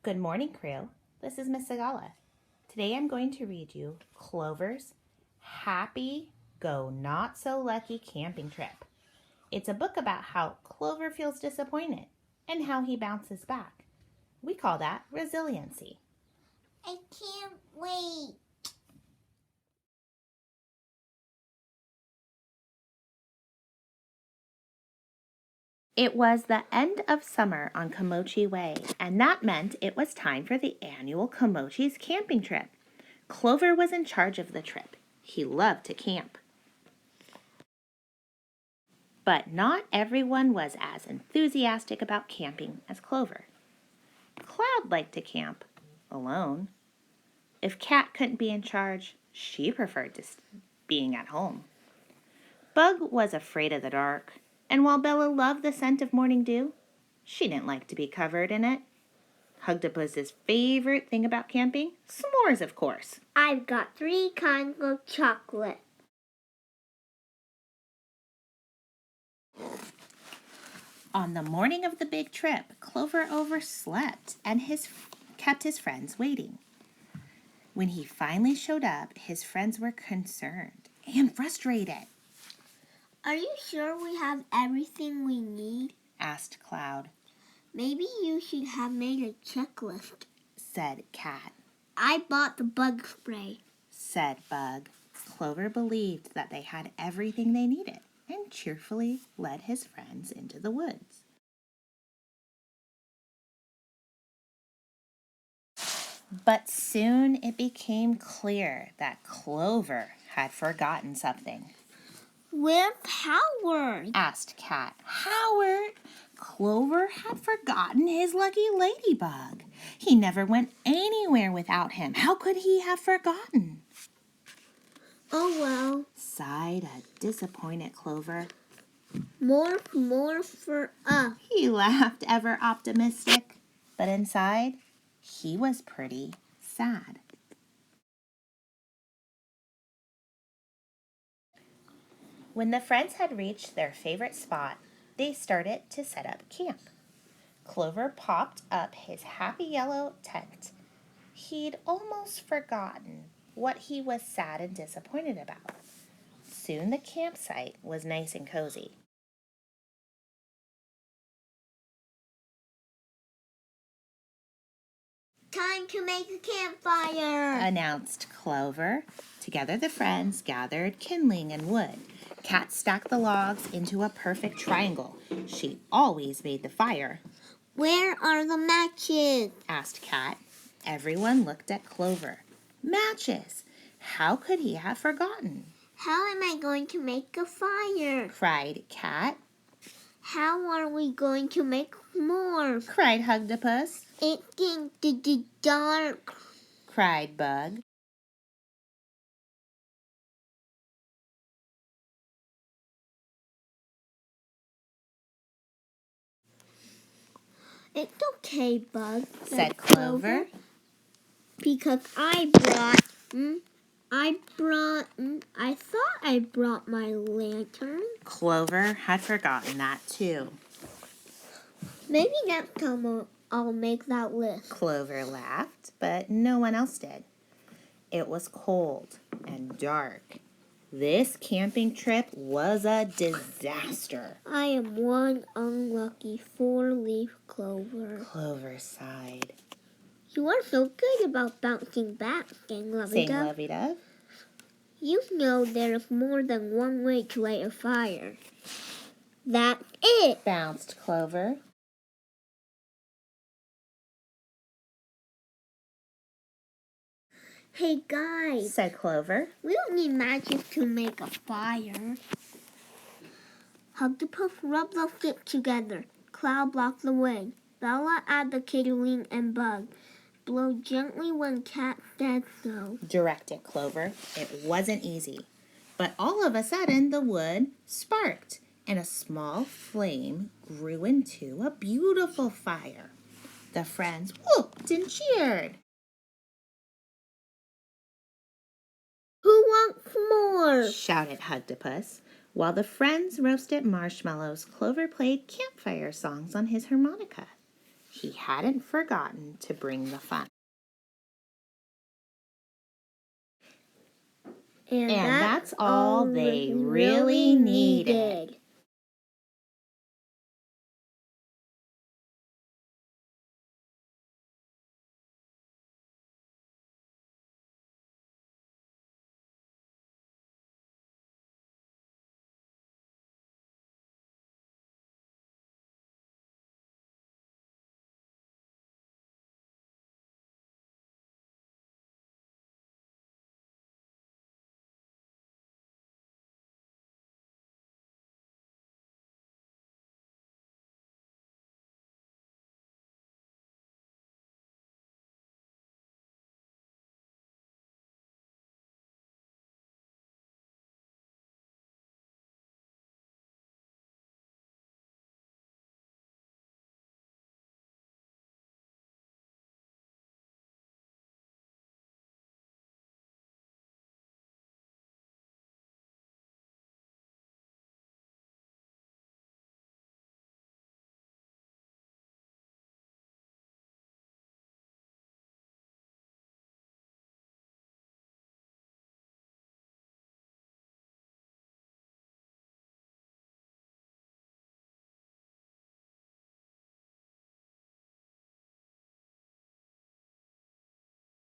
Good morning, crew. This is Miss Sagala. Today I'm going to read you Clover's Happy Go Not So Lucky Camping Trip. It's a book about how Clover feels disappointed and how he bounces back. We call that resiliency. I can't wait. It was the end of summer on Kimochis Way, and that meant it was time for the annual Kimochis camping trip. Clover was in charge of the trip. He loved to camp. But not everyone was as enthusiastic about camping as Clover. Cloud liked to camp alone. If Cat couldn't be in charge, she preferred being at home. Bug was afraid of the dark, and while Bella loved the scent of morning dew, she didn't like to be covered in it. Hugtopus's favorite thing about camping? S'mores, of course. I've got 3 kinds of chocolate. On the morning of the big trip, Clover overslept and kept his friends waiting. When he finally showed up, his friends were concerned and frustrated. Are you sure we have everything we need? Asked Cloud. Maybe you should have made a checklist, said Cat. I bought the bug spray, said Bug. Clover believed that they had everything they needed and cheerfully led his friends into the woods. But soon it became clear that Clover had forgotten something. Where's Howard? Asked Cat. Howard? Clover had forgotten his lucky ladybug. He never went anywhere without him. How could he have forgotten? Oh well, sighed a disappointed Clover. More for us. He laughed, ever optimistic, but inside, he was pretty sad. When the friends had reached their favorite spot, they started to set up camp. Clover popped up his happy yellow tent. He'd almost forgotten what he was sad and disappointed about. Soon the campsite was nice and cozy. Time to make a campfire, announced Clover. Together the friends gathered kindling and wood. Cat stacked the logs into a perfect triangle. She always made the fire. Where are the matches? asked Cat. Everyone looked at Clover. Matches! How could he have forgotten? How am I going to make a fire? cried Cat. How are we going to make more? cried Hugtopus. It's getting dark, cried Bug. It's okay, Bug, said Clover. Because I thought I brought my lantern. Clover had forgotten that too. Maybe next time I'll make that list. Clover laughed, but no one else did. It was cold and dark. This camping trip was a disaster. I am one unlucky 4-leaf clover. Clover sighed. You are so good about bouncing back, sang Lovey-Dove. You know there is more than one way to light a fire. That's it, bounced Clover. Hey guys, said Clover. We don't need matches to make a fire. Hugtopus rub the sticks together. Cloud block the way. Bella add the kindling and Bug. Blow gently when Cat says so, directed Clover. It wasn't easy, but all of a sudden the wood sparked and a small flame grew into a beautiful fire. The friends whooped and cheered. Who wants more? shouted Hugtopus. While the friends roasted marshmallows, Clover played campfire songs on his harmonica. He hadn't forgotten to bring the fun. And that's all they really needed.